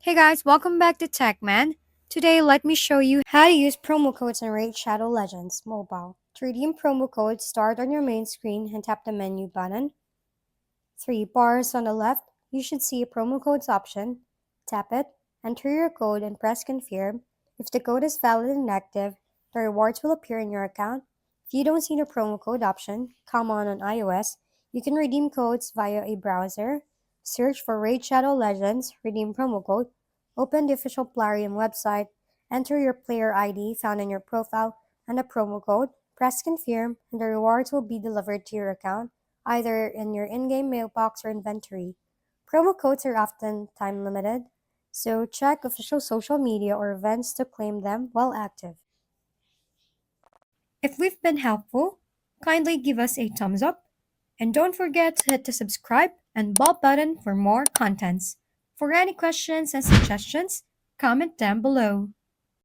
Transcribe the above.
Hey guys, welcome back to TechMan. Today, let me show you how to use promo codes in Raid Shadow Legends mobile. To redeem promo codes, start on your main screen and tap the menu button. 3 bars on the left, you should see a promo codes option. Tap it, enter your code, and press confirm. If the code is valid and active, the rewards will appear in your account. If you don't see the promo code option, common on iOS, you can redeem codes via a browser. Search for Raid Shadow Legends, redeem promo code, open the official Plarium website, enter your player ID found in your profile and the promo code, press confirm, and the rewards will be delivered to your account either in your in-game mailbox or inventory. Promo codes are often time limited, so check official social media or events to claim them while active. If we've been helpful, kindly give us a thumbs up and don't forget to hit the subscribe and bell button for more contents. For any questions and suggestions, comment down below.